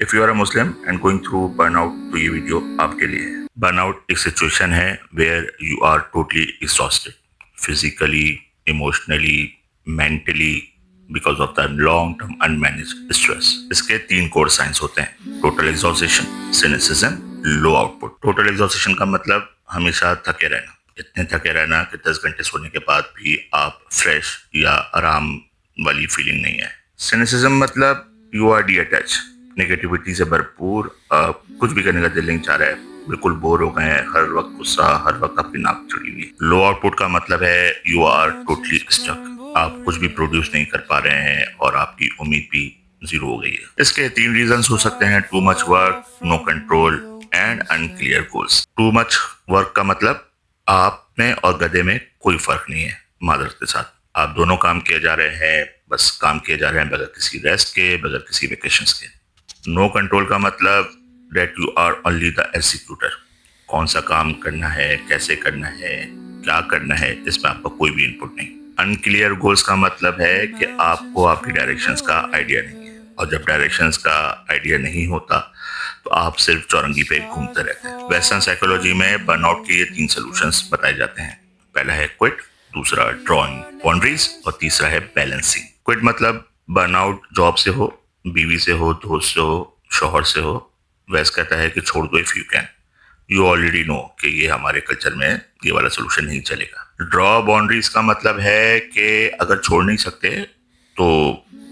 If you are a Muslim and going through burnout تو یہ video آپ کے لیے ہے. Burnout ایک سچویشن ہے where you are totally exhausted physically, emotionally, mentally because of the long term unmanaged stress. اس کے 3 core signs ہوتے ہیں: total exhaustion, cynicism, low output. Total exhaustion کا مطلب ہمیشہ تھکے رہنا، اتنے تھکے رہنا کہ 10 گھنٹے سونے کے بعد بھی آپ فریش یا آرام والی فیلنگ نہیں ہے. سینسزم مطلب you R D attach, negativity سے بھرپور، کچھ بھی کرنے کا دل نہیں چاہ رہا ہے، بالکل بور ہو گئے ہیں، ہر وقت غصہ، ہر وقت آپ کی ناک چڑھی ہوئی. لو آؤٹ پٹ کا مطلب ہے یو آر ٹوٹلی اسٹک، آپ کچھ بھی پروڈیوس نہیں کر پا رہے ہیں اور آپ کی امید بھی زیرو ہو گئی ہے. اس کے 3 ریزنز ہو سکتے ہیں: too much work, no control and unclear goals. Too much work کا مطلب آپ میں اور گدھے میں کوئی فرق نہیں ہے. معذرت کے ساتھ آپ دونوں کام کیے جا رہے ہیں، بس کام کیے جا رہے ہیں بغیر کسی ریسٹ کے، بغیر کسی ویکیشنز کے. نو کنٹرول کا مطلب that you are only the executor, کون سا کام کرنا ہے، کیسے کرنا ہے، کیا کرنا ہے، اس میں آپ کا کوئی بھی انپٹ نہیں. انکلیئر گولز کا مطلب ہے کہ آپ کو آپ کی ڈائریکشنز کا آئیڈیا نہیں ہے، اور جب ڈائریکشنز کا آئیڈیا نہیں ہوتا تو آپ صرف چورنگی پہ گھومتے رہتے ہیں. ویسٹرن سائیکولوجی میں برن آؤٹ کے یہ 3 سولوشنز بتائے جاتے ہیں. پہلا ہے کوئٹ، دوسرا ڈرائنگ باؤنڈریز، اور تیسرا ہے بیلنسنگ. کوئٹ مطلب برن آؤٹ جاب سے ہو، بیوی سے ہو، دوست سے ہو، شوہر سے ہو. ویس کہتا ہے کہ چھوڑ دو if you can. You already know کہ یہ ہمارے کلچر میں یہ والا سولوشن نہیں چلے گا. ڈرا باؤنڈریز کا مطلب ہے کہ اگر چھوڑ نہیں سکتے تو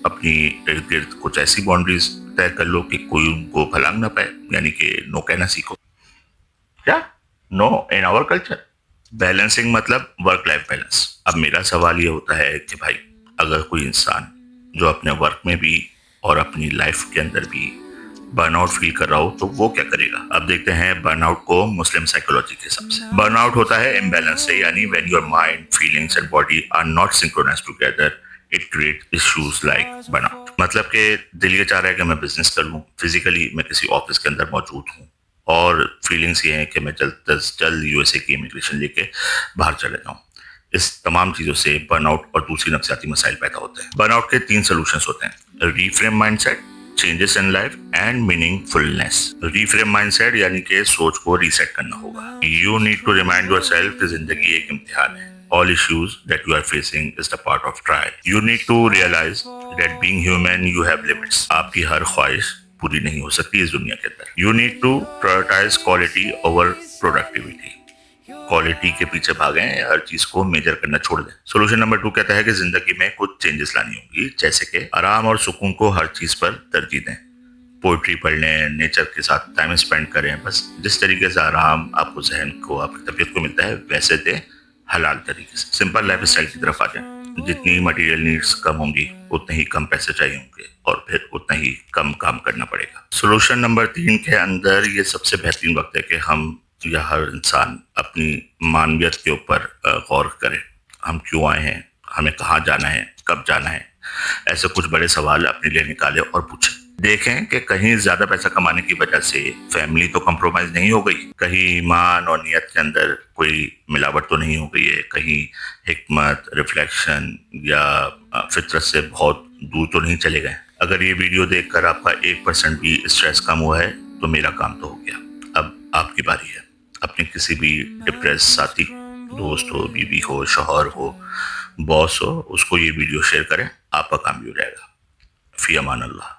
اپنی ارد گرد کچھ ایسی باؤنڈریز طے کر لو کہ کوئی ان کو پھلانگ نہ پائے، یعنی کہ نو کہنا سیکھو. کیا نو ان آور کلچر. بیلنسنگ مطلب ورک لائف بیلنس. اب میرا سوال یہ ہوتا ہے کہ بھائی اگر کوئی انسان جو اپنے ورک میں بھی اور اپنی لائف کے اندر بھی برن آؤٹ فیل کر رہا ہو تو وہ کیا کرے گا؟ اب دیکھتے ہیں برن آؤٹ کو مسلم سائیکولوجی کے حساب سے. برن آؤٹ ہوتا ہے امبیلنس سے، یعنی when your mind, feelings and body are not synchronized together it create issues like burn out. مطلب کہ دل یہ چاہ رہا ہے کہ میں بزنس کر لوں، فزیکلی میں کسی آفس کے اندر موجود ہوں، اور فیلنگس یہ ہیں کہ میں جلد از جلد یو ایس اے کی امیگریشن لے کے باہر چلے جاؤں. اس تمام چیزوں سے برن آؤٹ اور دوسری نفسیاتی مسائل پیدا ہوتے ہیں. برن آؤٹ کے 3 سولوشنز ہوتے ہیں: reframe mindset, changes in life and meaningfulness. Reframe mindset یعنی کہ سوچ کو ریسیٹ کرنا ہوگا. You need to remind yourself کہ زندگی ایک امتحان ہے. All issues that you are facing is the part of trial. You need to realize that being human, you have limits. آپ کی ہر خواہش پوری نہیں ہو سکتی اس دنیا کے اندر. You need to prioritize quality over productivity. Quality کے پیچھے بھاگیں، ہر چیز کو میجر کرنا چھوڑ دیں. سولوشن نمبر 2 کہتا ہے کہ زندگی میں کچھ چینجز لانی ہوں گی، جیسے کہ آرام اور سکون کو ہر چیز پر ترجیح دیں. پوئٹری پڑھ لیں، نیچر کے ساتھ ٹائم اسپینڈ کریں. بس جس طریقے سے آرام آپ کو ذہن کو، آپ کی طبیعت کو ملتا ہے ویسے دیں، حلال طریقے سے. سمپل لائف اسٹائل کی طرف آ جائیں. جتنی مٹیریل نیڈس کم ہوں گی اتنے ہی کم پیسے چاہیے ہوں گے، اور پھر اتنا ہی کم کام کرنا پڑے گا. سولوشن نمبر 3 کے اندر یہ سب سے بہترین وقت ہے کہ ہم یا ہر انسان اپنی معنویت کے اوپر غور کرے. ہم کیوں آئے ہیں، ہمیں کہاں جانا ہے، کب جانا ہے. ایسے کچھ بڑے سوال اپنے لیے نکالے اور پوچھیں. دیکھیں کہ کہیں زیادہ پیسہ کمانے کی وجہ سے فیملی تو کمپرومائز نہیں ہو گئی، کہیں ایمان اور نیت کے اندر کوئی ملاوٹ تو نہیں ہو گئی ہے، کہیں حکمت، ریفلیکشن یا فطرت سے بہت دور تو نہیں چلے گئے. اگر یہ ویڈیو دیکھ کر آپ کا 1% بھی اسٹریس کم ہوا ہے تو میرا کام تو ہو گیا. اب آپ کی باری ہے. اپنے کسی بھی ڈپریس ساتھی، دوست ہو، بیوی ہو، شوہر ہو، باس ہو، اس کو یہ ویڈیو شیئر کریں. آپ کا کام بھی ہو جائے گا. فی امان اللہ.